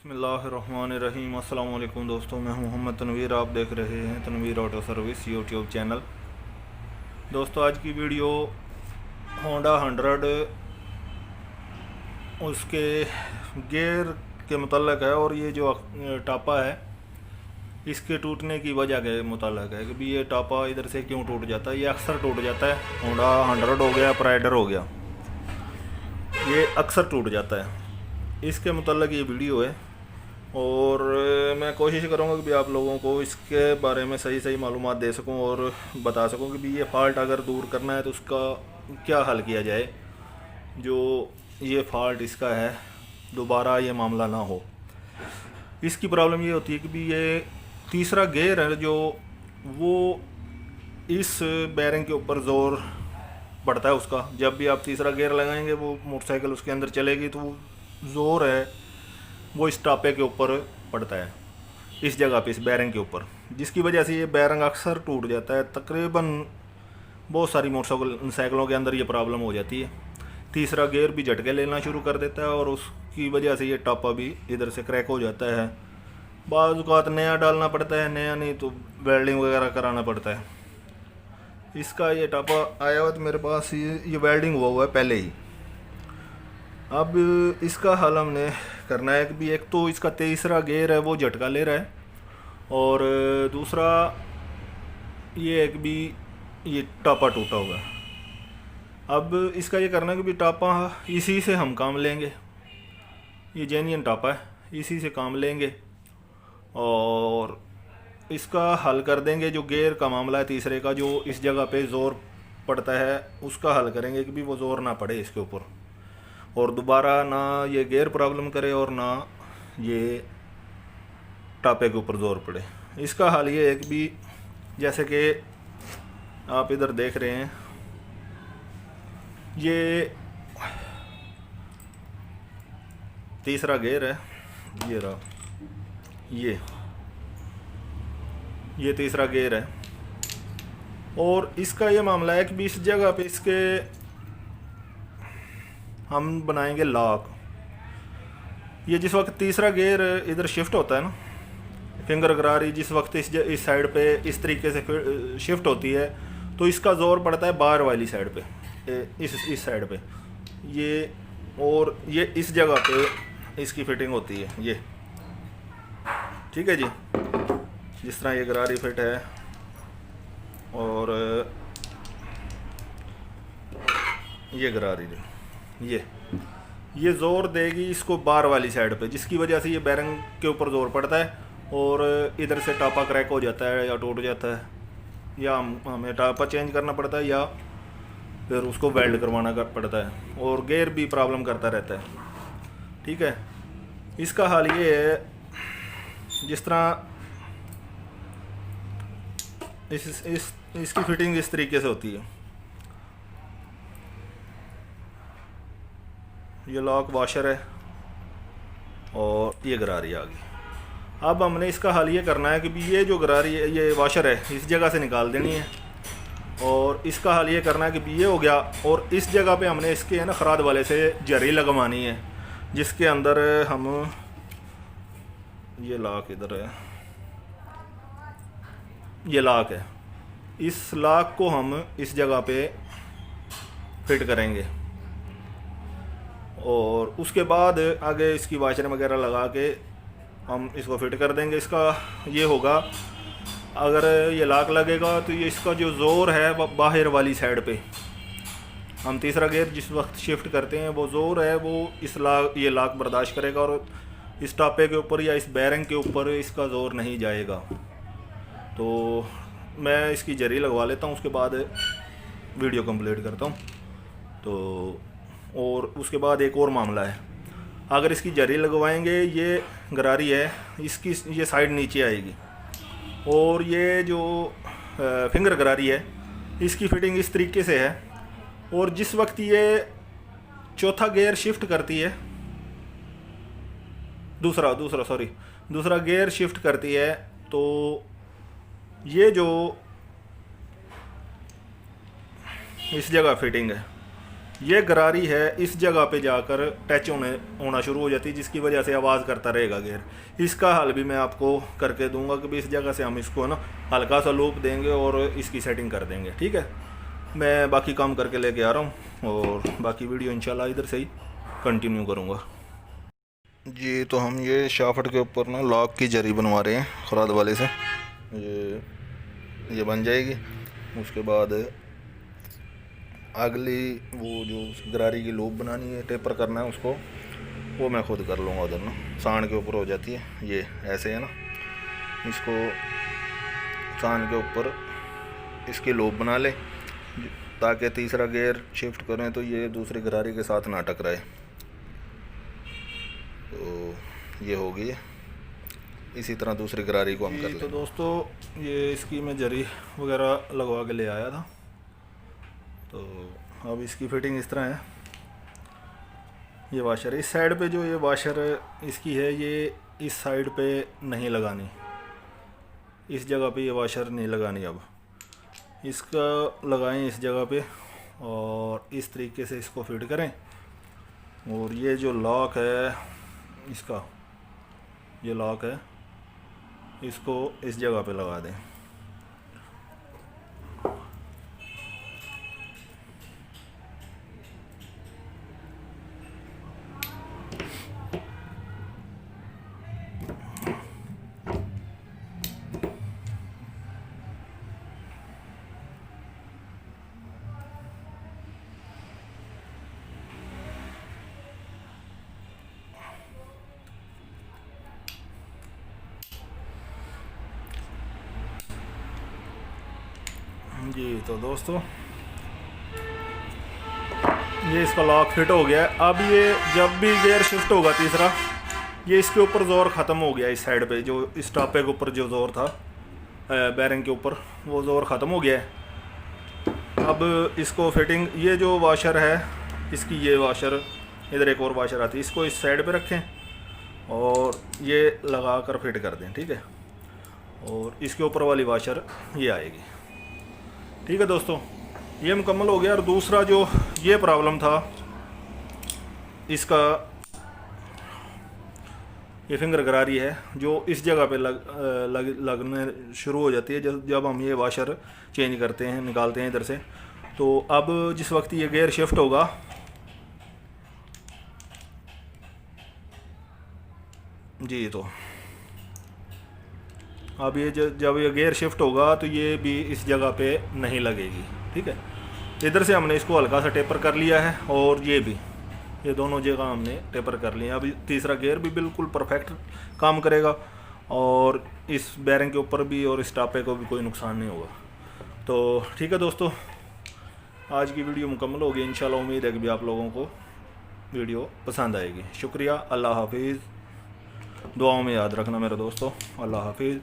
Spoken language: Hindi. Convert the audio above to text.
बिस्मिल्लाहिर्रहमानिर्रहीम। अस्सलाम वालेकुम दोस्तों, मैं हूं मोहम्मद तनवीर। आप देख रहे हैं Tanvir auto service YouTube channel. दोस्तों, आज की वीडियो होंडा 100 उसके गियर के मुतल्लक है और ये जो टापा है इसके टूटने की वजह के मुतल्लक है कि भी ये टापा इधर से क्यों टूट जाता है। ये अक्सर टूट जाता है। होंडा 100 हो गया, प्राइडर हो गया, ये अक्सर टूट जाता है। इसके मुतल्लक ये वीडियो है और मैं कोशिश करूँगा कि भी आप लोगों को इसके बारे में सही सही मालूमात दे सकूं और बता सकूं कि भी ये फ़ाल्ट अगर दूर करना है तो उसका क्या हल किया जाए, जो ये फ़ाल्ट इसका है दोबारा ये मामला ना हो। इसकी प्रॉब्लम ये होती है कि भी ये तीसरा गियर है जो वो इस बैरिंग के ऊपर ज़ोर पड़ता है उसका। जब भी आप तीसरा गियर लगाएंगे वो मोटरसाइकिल उसके अंदर चलेगी तो ज़ोर है वो इस टापे के ऊपर पड़ता है, इस जगह पे, इस बैरिंग के ऊपर, जिसकी वजह से ये बैरिंग अक्सर टूट जाता है। तकरीबन बहुत सारी मोटरसाइकिलों के अंदर ये प्रॉब्लम हो जाती है। तीसरा गियर भी झटके लेना शुरू कर देता है और उसकी वजह से ये टापा भी इधर से क्रैक हो जाता है। बाज़ औक़ात नया डालना पड़ता है, नया नहीं तो वेल्डिंग वगैरह कराना पड़ता है। इसका ये टापा आया हुआ तो मेरे पास ये वेल्डिंग हुआ है पहले ही। अब इसका हल हमने करना है कि भी एक तो इसका तीसरा गियर है वो झटका ले रहा है और दूसरा ये है कि भी ये टापा टूटा हुआ है। अब इसका ये करना है कि भी टापा इसी से हम काम लेंगे, ये जेन्युइन टापा है, इसी से काम लेंगे और इसका हल कर देंगे। जो गियर का मामला है तीसरे का, जो इस जगह पे ज़ोर पड़ता है उसका हल करेंगे कि भी वो ज़ोर ना पड़े इसके ऊपर और दोबारा ना ये गियर प्रॉब्लम करे और ना ये टापे के ऊपर ज़ोर पड़े। इसका हाल ये है कि भी जैसे कि आप इधर देख रहे हैं, ये तीसरा गियर है, ये रहा, ये तीसरा गियर है और इसका ये मामला है कि भी इस जगह पे इसके हम बनाएंगे लॉक। ये जिस वक्त तीसरा गियर इधर शिफ्ट होता है ना, फिंगर गरारी जिस वक्त इस साइड पे इस तरीके से शिफ्ट होती है तो इसका ज़ोर पड़ता है बाहर वाली साइड पे, इस साइड पे ये, और ये इस जगह पे इसकी फिटिंग होती है ये, ठीक है जी। जिस तरह ये गरारी फिट है और ये गरारी ये ज़ोर देगी इसको बाहर वाली साइड पे, जिसकी वजह से ये बैरिंग के ऊपर ज़ोर पड़ता है और इधर से टापा क्रैक हो जाता है या टूट जाता है, या हमें टापा चेंज करना पड़ता है या फिर उसको वेल्ड करवाना पड़ता है और गियर भी प्रॉब्लम करता रहता है, ठीक है। इसका हाल ये है, जिस तरह इसकी फिटिंग इस तरीके से होती है। ये लॉक वाशर है और ये गरारी आ गई। अब हमने इसका हल ये करना है कि भी ये जो गरारी है, ये वाशर है, इस जगह से निकाल देनी है और इसका हल ये करना है कि भी ये हो गया और इस जगह पे हमने इसके है ना खराद वाले से जरी लगवानी है, जिसके अंदर हम, ये लॉक इधर है, ये लॉक है, इस लॉक को हम इस जगह पे फिट करेंगे और उसके बाद आगे इसकी वाशर वगैरह लगा के हम इसको फिट कर देंगे। इसका ये होगा, अगर ये लॉक लगेगा तो ये इसका जो ज़ोर है वह बाहर वाली साइड पे, हम तीसरा गियर जिस वक्त शिफ्ट करते हैं वो ज़ोर है वो ये लॉक बर्दाश्त करेगा और इस टापे के ऊपर या इस बैरिंग के ऊपर इसका ज़ोर नहीं जाएगा। तो मैं इसकी जरी लगवा लेता हूँ, उसके बाद वीडियो कंप्लीट करता हूँ। तो और उसके बाद एक और मामला है, अगर इसकी जरी लगवाएंगे, ये गरारी है, इसकी ये साइड नीचे आएगी और ये जो फिंगर गरारी है इसकी फिटिंग इस तरीके से है और जिस वक्त ये चौथा गियर शिफ्ट करती है, दूसरा गियर शिफ्ट करती है तो ये जो इस जगह फिटिंग है, ये गरारी है इस जगह पे जाकर टच होना शुरू हो जाती है, जिसकी वजह से आवाज़ करता रहेगा गेयर। इसका हल भी मैं आपको करके दूंगा कि इस जगह से हम इसको ना हल्का सा लूप देंगे और इसकी सेटिंग कर देंगे। ठीक है, मैं बाकी काम करके लेके आ रहा हूँ और बाकी वीडियो इंशाल्लाह इधर से ही कंटिन्यू करूँगा। जी तो हम ये शाफ्ट के ऊपर ना लॉक की जरी बनवा रहे हैं खुराद वाले से। ये बन जाएगी। उसके बाद अगली वो जो गरारी की लूप बनानी है, टेपर करना है उसको, वो मैं खुद कर लूँगा उधर ना। सांड के ऊपर हो जाती है ये ऐसे है ना, इसको सांड के ऊपर इसकी लूप बना ले ताकि तीसरा गियर शिफ्ट करें तो ये दूसरी गरारी के साथ ना टकराए। तो ये होगी, इसी तरह दूसरी गरारी को हम कर लें। तो दोस्तों ये इसकी मैं जरी वगैरह लगवा के ले आया था। तो अब इसकी फिटिंग इस तरह है। ये वाशर इस साइड पे, जो ये वाशर इसकी है ये इस साइड पे नहीं लगानी, इस जगह पे ये वाशर नहीं लगानी। अब इसका लगाएं इस जगह पे और इस तरीके से इसको फिट करें। और ये जो लॉक है इसका, ये लॉक है, इसको इस जगह पे लगा दें। जी तो दोस्तों ये इसका लॉक फिट हो गया है। अब ये जब भी गियर शिफ्ट होगा तीसरा, ये इसके ऊपर ज़ोर ख़त्म हो गया। इस साइड पे जो इस टापे के ऊपर जो ज़ोर था बैरिंग के ऊपर, वो ज़ोर ख़त्म हो गया है। अब इसको फिटिंग, ये जो वाशर है इसकी, ये वाशर इधर एक और वाशर आती है, इसको इस साइड पे रखें और ये लगा कर फिट कर दें। ठीक है, और इसके ऊपर वाली वाशर ये आएगी। ठीक है दोस्तों, ये मुकम्मल हो गया। और दूसरा जो ये प्रॉब्लम था इसका, ये फिंगर गरारी है जो इस जगह पे लगने शुरू हो जाती है जब हम ये वाशर चेंज करते हैं, निकालते हैं इधर से। तो अब जिस वक्त ये गियर शिफ्ट होगा, जी तो अब ये जब ये गियर शिफ्ट होगा तो ये भी इस जगह पे नहीं लगेगी। ठीक है, इधर से हमने इसको हल्का सा टेपर कर लिया है और ये दोनों जगह हमने टेपर कर लिया। अब तीसरा गियर भी बिल्कुल परफेक्ट काम करेगा और इस बैरिंग के ऊपर भी और इस टापे को भी कोई नुकसान नहीं होगा। तो ठीक है दोस्तों, आज की वीडियो मुकम्मल होगी। इंशाल्लाह उम्मीद है कि भी आप लोगों को वीडियो पसंद आएगी। शुक्रिया, अल्लाह हाफिज़। दुआओं में याद रखना मेरे दोस्तों। अल्लाह हाफिज़।